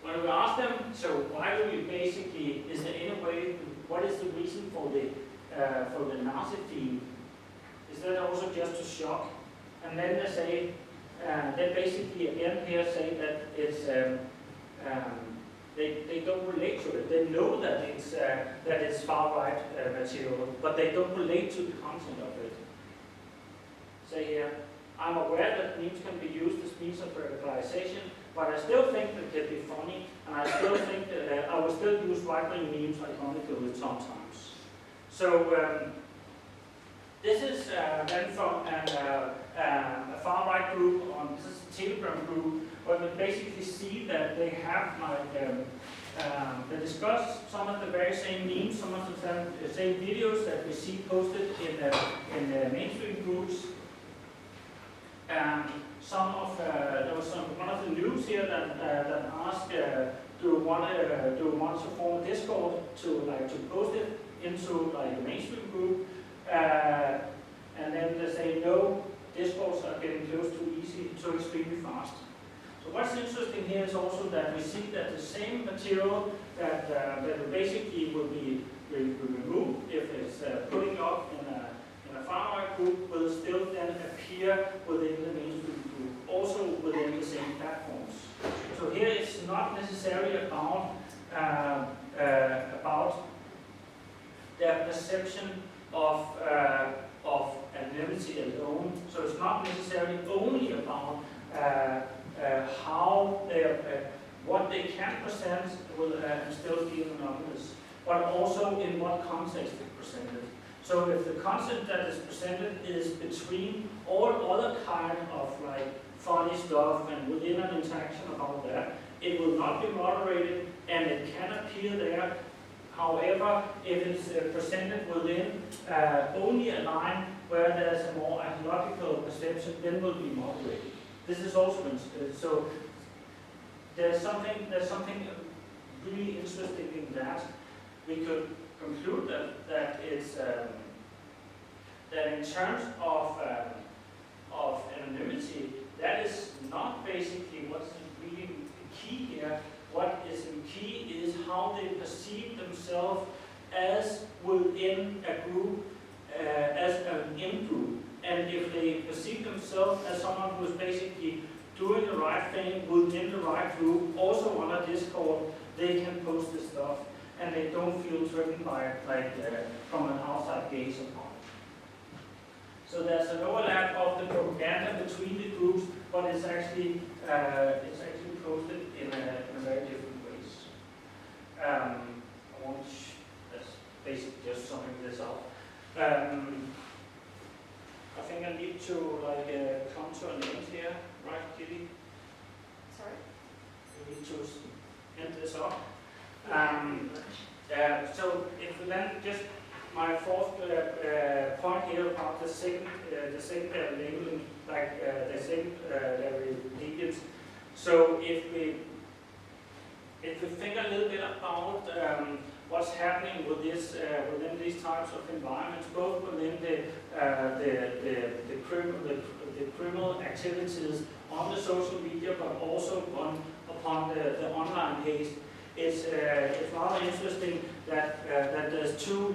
When we ask them, so why do we basically, is there any way, what is the reason for the Nazi theme? Is that also just to shock? And then they say, they basically again here say that it's, they don't relate to it. They know that it's far-right material, but they don't relate to the content of it. Say here, I'm aware that memes can be used as means of radicalization, but I still think that it can be funny, and I still think that I will still use right-wing memes ironically sometimes. So this is then from a far-right group, this is a Telegram group, where we basically see that they have like, they discuss some of the very same memes, some of the same videos that we see posted in the mainstream groups. Some of there was one of the news here that asked, do you want to form a Discord to post it into like a mainstream group, and then they say no, Discords are getting close too easy, too extremely fast. So what's interesting here is also that we see that the same material that basically will be removed if it's putting up in a far-right group will still then appear within the mainstream group, also within the same platforms. So here it's not necessarily about their perception of anonymity alone. So it's not necessarily only about how what they can present will still be anonymous, but also in what context it's presented. So if the content that is presented is between all other kind of like funny stuff and within an interaction about that, it will not be moderated and it can appear there. However, if it's presented within only a line where there's a more ideological perception, then will be moderated. This is also so. There's something really interesting in that. We could conclude that it's that in terms of anonymity, that is not basically what's really key here. What is key is how they perceive themselves as within a group, as an in-group. And if they perceive themselves as someone who is basically doing the right thing within the right group, also on a Discord, they can post this stuff and they don't feel threatened by from an outside gaze upon it. So there's an overlap of the propaganda between the groups, but it's actually posted in a very different ways. I won't. That's basically just summing this up. I think I need to come to an end here, right, Kitty? Sorry? We need to end this up. So if we then just my fourth point here about the secondary labeling, the secondary deviance. So if we think a little bit about what's happening with this within these types of environments, both within the criminal activities on the social media, but also upon the online haste, it's rather interesting that there's two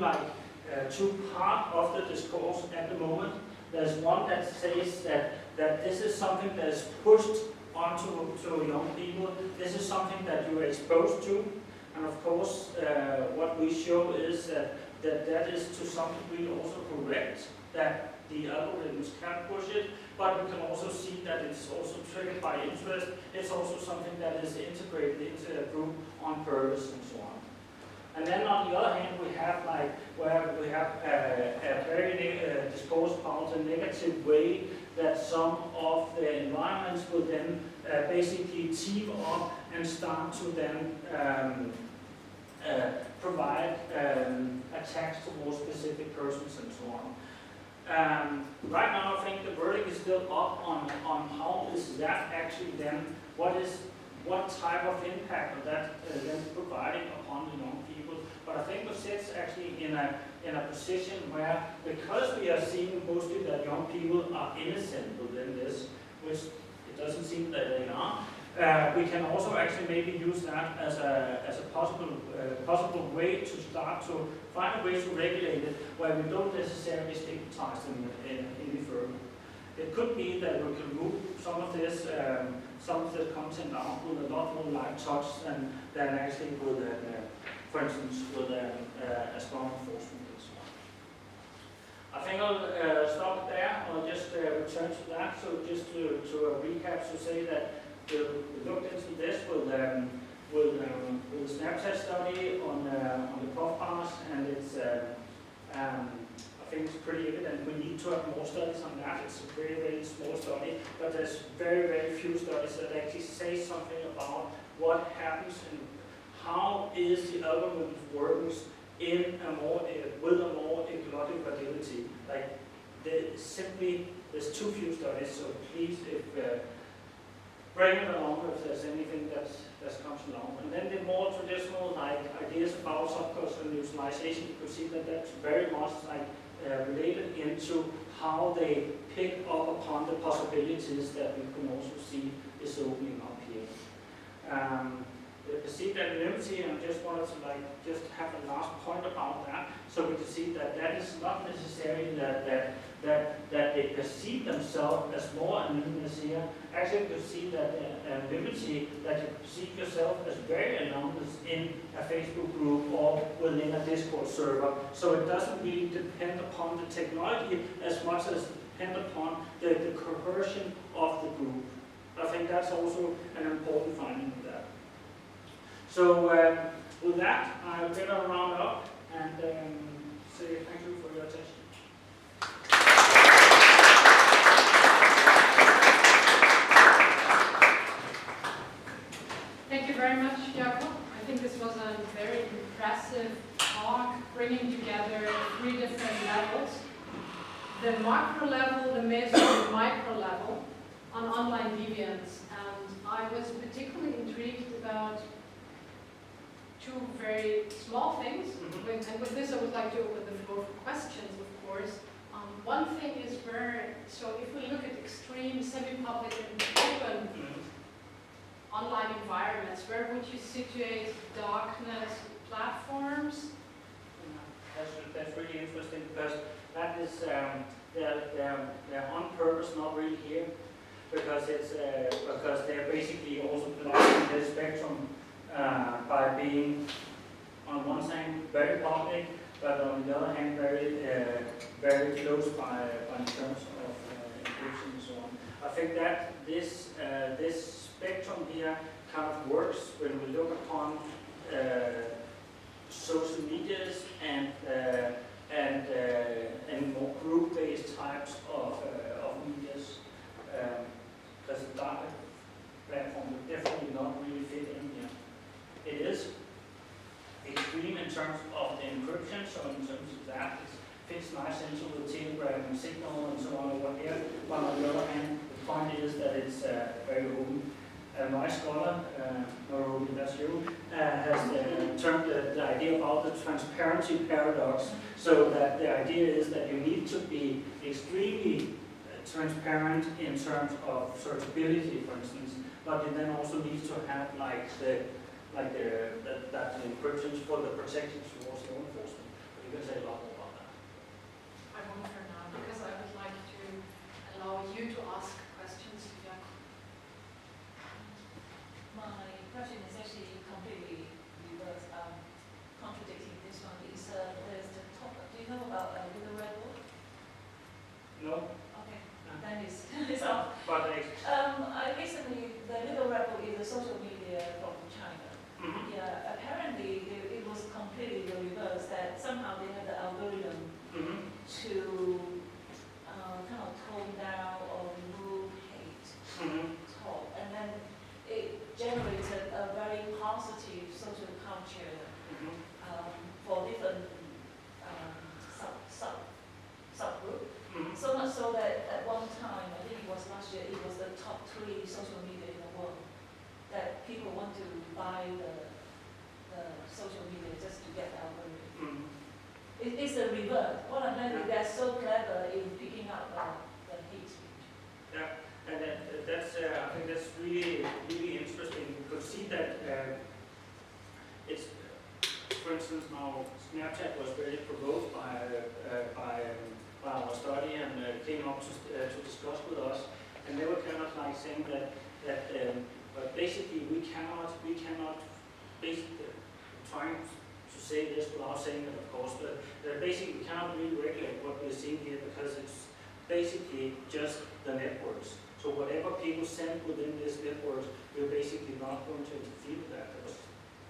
parts of the discourse at the moment. There's one that says that this is something that is pushed onto young people. This is something that you are exposed to, and of course, what we show is that is to some degree also correct, that the algorithms can push it, but we can also see that it's also triggered by interest. It's also something that is integrated into a group on purpose and so on. And then on the other hand, we have where we have a very discourse about the negative way that some of the environments will then basically team up and start to then provide attacks towards specific persons and so on. Right now, I think the verdict is still up on how is that actually then, what type of impact of that then providing upon the young people. But I think the sits actually in a position where, because we are seeing mostly that young people are innocent within this, which it doesn't seem that they are, we can also actually maybe use that as a possible way to start to find a way to regulate it where we don't necessarily stigmatize them any further. It could be that we can move some of this content out with a lot more light touch than actually with, for instance, with a strong enforcement and so on. I think I'll stop there. I'll just return to that. So just to recap, to say that we looked into this with the Snapchat study on the prof pass, and it's I think it's pretty evident. We need to have more studies on that. It's a very, very small study, but there's very, very few studies that actually say something about what happens and how is the algorithm works in with a more ecological validity. Like there's too few studies. So please, bring it along if there's anything that comes along. And then the more traditional ideas about subculture and utilization, you could see that that's very much related into how they pick up upon the possibilities that we can also see is opening up here. The perceived anonymity, and I just wanted to just have a last point about that, so we can see that is not necessarily that they perceive themselves as more anonymous here. Actually, you can see that anonymity, that you perceive yourself as very anonymous in a Facebook group or within a Discord server. So it doesn't really depend upon the technology as much as depend upon the coercion of the group. I think that's also an important finding of that. So with that, I'll get a round up and say thank you for your attention. Thank you very much, Jakob. I think this was a very impressive talk, bringing together 3 different levels. The macro level, the meso, and the micro level on online deviance. And I was particularly intrigued about 2 very small things. And with this, I would like to open the floor for questions, of course. One thing is so if we look at extreme semi-public and open online environments, where would you situate darknet platforms? That's really interesting, because that is they're on purpose not really here, because because they're basically also blocking the spectrum by being on one side very public, but on the other hand very close by in terms of encryption and so on. I think that this spectrum here kind of works when we look upon social medias and more group-based types of medias, because the dark platform would definitely not really fit in here. It is extreme in terms of the encryption, so in terms of that, it fits nice into the Telegram and Signal and so on over here. But on the other hand, the point is that it's very open. My scholar, Nairobi, that's you, has termed the idea about the transparency paradox. So that the idea is that you need to be extremely transparent in terms of searchability, for instance, but you then also need to have the encryptions for the protection towards law enforcement. But you can say a lot more about that. I won't for now, because I would like to allow you to ask questions. Yeah. My question is actually completely reverse, contradicting this one. Is there's the top. Do you know about Little Red Book? No. Okay, then it's off. But Recently, the Little Red Book is a social media from China. Yeah, apparently it was completely the reverse. That somehow they had the algorithm to kind of tone down or remove hate talk, and then it generated a very positive social culture for different subgroup. So much so that at one time, I think it was last year, it was the top 3 social media in the world, that people want to buy the social media just to get the algorithm. It's a revert. What I meant is they're so clever in picking up the hate speech. Yeah, and that's I think that's really interesting. You could see that it's, for instance, now Snapchat was very provoked by our study and came up to discuss with us, and they were kind of like saying that but basically we cannot basically trying to say this without saying it, of course, but basically we cannot really regulate what we're seeing here because it's basically just the networks. So whatever people send within this network, we're basically not going to interfere with that. That was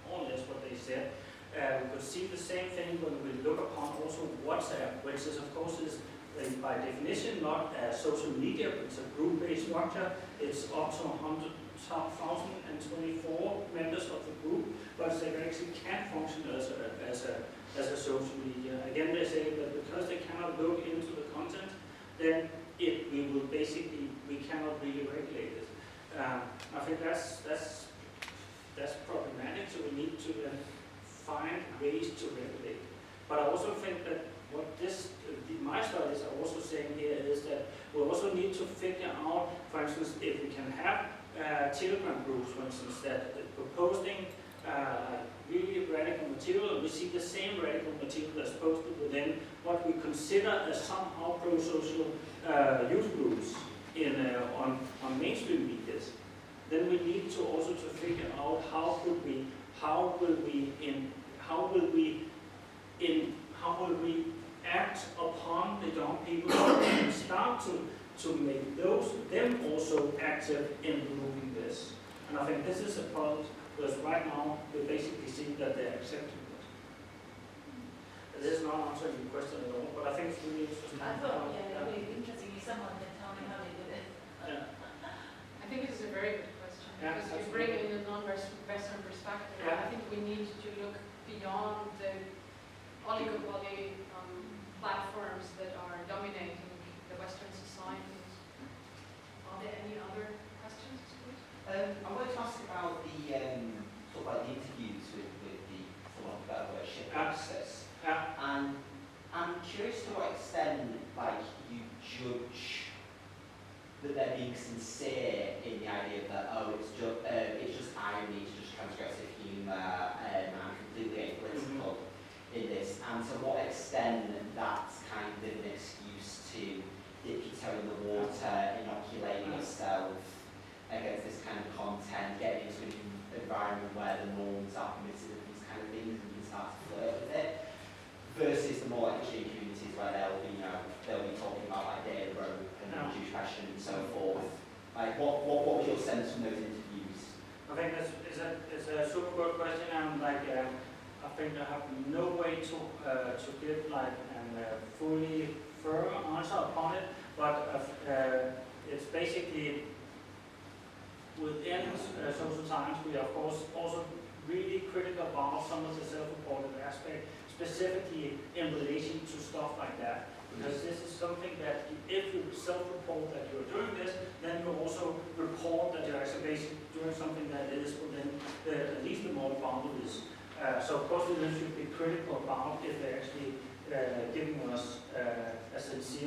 more or less what they said. We could see the same thing when we look upon also WhatsApp, which is of course is by definition not a social media, but it's a group-based structure. It's up to 1,024 members of the group, but they actually can't function as a social media. Again, they say that because they cannot look into the content, then we cannot really regulate it. I think that's problematic. So we need to find ways to regulate. But I also think that what my studies are also saying here is that we also need to figure out, for instance, if we can have Telegram groups, for instance, that are posting really radical material, and we see the same radical material that's posted within what we consider as somehow pro-social youth groups on mainstream medias. Then we need to also to figure out how will we act upon the young people and start to make them also active in removing this. And I think this is a problem because right now we basically see that they're accepting it. This is not answering your question at all, but I think it's really interesting. I thought, it would be interesting if someone can tell me how they did it. I think it is a very good question because you absolutely. bring in a non-Western perspective. Yeah. I think we need to look beyond the oligopoly platforms that are dominating the Western societies. Are there any other questions, please? I wanted to ask about the interviews with the, for want of a better word, ship process. And I'm curious to what extent, you judge that they're being sincere in the idea that it's just irony, it's just transgressive humour, and I'm completely apolitical in this, and to what extent that's kind of an excuse to dip your toe in the water, inoculate yourself against this kind of content, getting into an environment where the norms are permitted of these kind of things and you can start to flirt with it, versus the more extreme communities where they'll be talking about day of rope and Jewish fashion and so forth. What was your sense from those interviews? I think it's a super good question, and I think I have no way to give a fully firm answer upon it, but it's basically within social science we are of course also really critical about some of the self-reported aspect, specifically in relation to stuff like that. Because this is something that if you self-report that you're doing this, then you also report that you're actually basically doing something that is within at least the moral boundaries. So of course we should be critical about if they're actually giving us a sincere